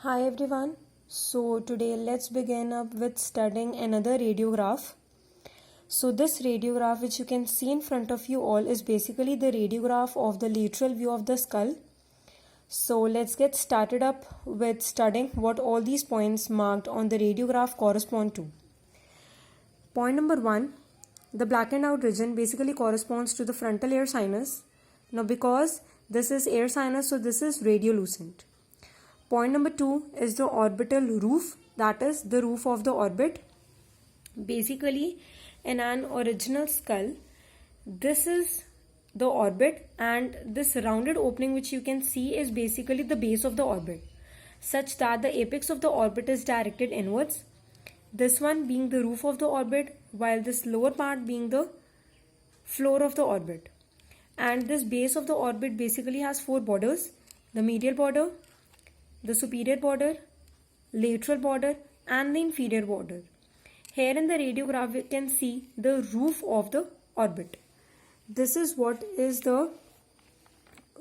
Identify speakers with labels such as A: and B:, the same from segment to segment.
A: Hi everyone. So today let's begin up with studying another radiograph. So this radiograph which you can see in front of you all is basically the radiograph of the lateral view of the skull. So let's get started up with studying what all these points marked on the radiograph correspond to. Point number 1, the blackened out region basically corresponds to the frontal ear sinus. Now because this is ear sinus, so this is radiolucent. Point number 2 is the orbital roof, that is the roof of the orbit. Basically, in an original skull, this is the orbit, and this rounded opening which you can see is basically the base of the orbit, such that the apex of the orbit is directed inwards. This one being the roof of the orbit, while this lower part being the floor of the orbit. And this base of the orbit basically has 4 borders: the medial border, the superior border, lateral border, and the inferior border. Here in the radiograph we can see the roof of the orbit. This is what is the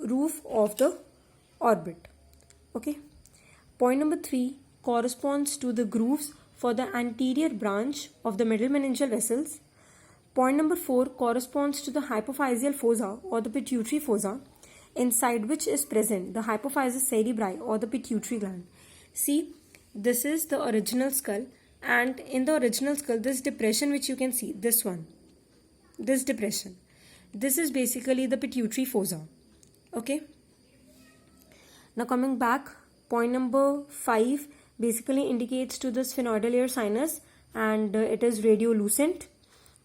A: roof of the orbit. Okay. Point number 3 corresponds to the grooves for the anterior branch of the middle meningeal vessels. Point number 4 corresponds to the hypophyseal fossa or the pituitary fossa, inside which is present the hypophysis cerebri or the pituitary gland. See, this is the original skull, and in the original skull, this depression which you can see, this one, this depression, this is basically the pituitary fossa. Okay. Now coming back, point number 5 basically indicates to the sphenoidal ear sinus, and it is radiolucent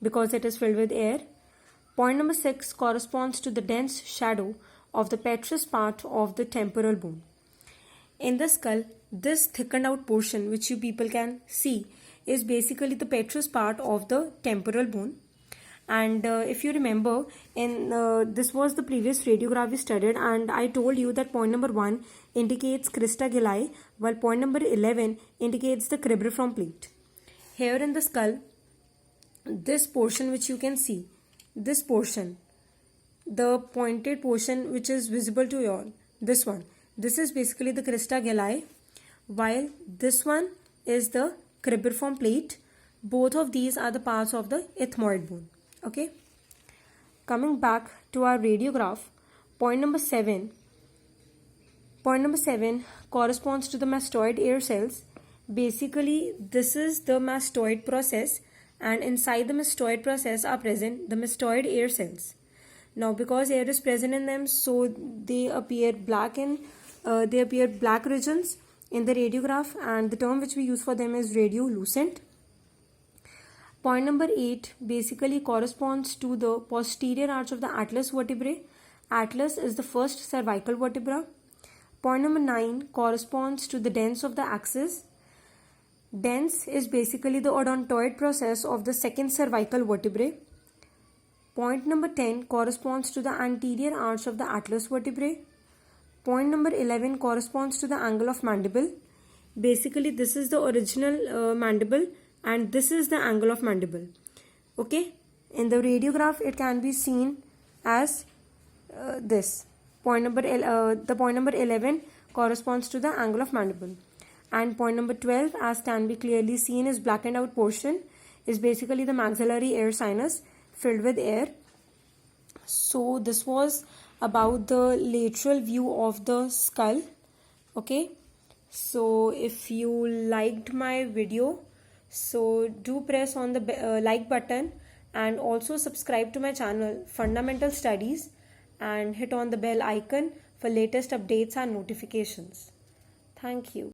A: because it is filled with air. Point number 6 corresponds to the dense shadow of the petrous part of the temporal bone. In the skull, this thickened out portion which you people can see is basically the petrous part of the temporal bone. And if you remember, in this was the previous radiograph we studied, and I told you that point number 1 indicates crista galli, while point number 11 indicates the cribriform plate. Here in the skull, this portion which you can see, this portion, the pointed portion which is visible to you all, this one, this is basically the crista galli, while this one is the cribriform plate. Both of these are the parts of the ethmoid bone. Okay. Coming back to our radiograph, point number 7 corresponds to the mastoid ear cells. Basically, this is the mastoid process, and inside the mastoid process are present the mastoid ear cells. Now because air is present in them, so they appear black black regions in the radiograph, and the term which we use for them is radiolucent. Point number 8 basically corresponds to the posterior arch of the atlas vertebrae. Atlas is the first cervical vertebra. Point number 9 corresponds to the dens of the axis. Dens is basically the odontoid process of the second cervical vertebrae. Point number 10 corresponds to the anterior arch of the atlas vertebrae. Point number 11 corresponds to the angle of mandible. Basically, this is the original mandible, and this is the angle of mandible. Okay. In the radiograph, it can be seen as this. Point number 11 corresponds to the angle of mandible. And point number 12, as can be clearly seen, is blackened out portion, is basically the maxillary ear sinus filled with air. So this was about the lateral view of the skull. Okay. So if you liked my video, so do press on the like button, and also subscribe to my channel Fundamental Studies, and hit on the bell icon for latest updates and notifications. Thank you.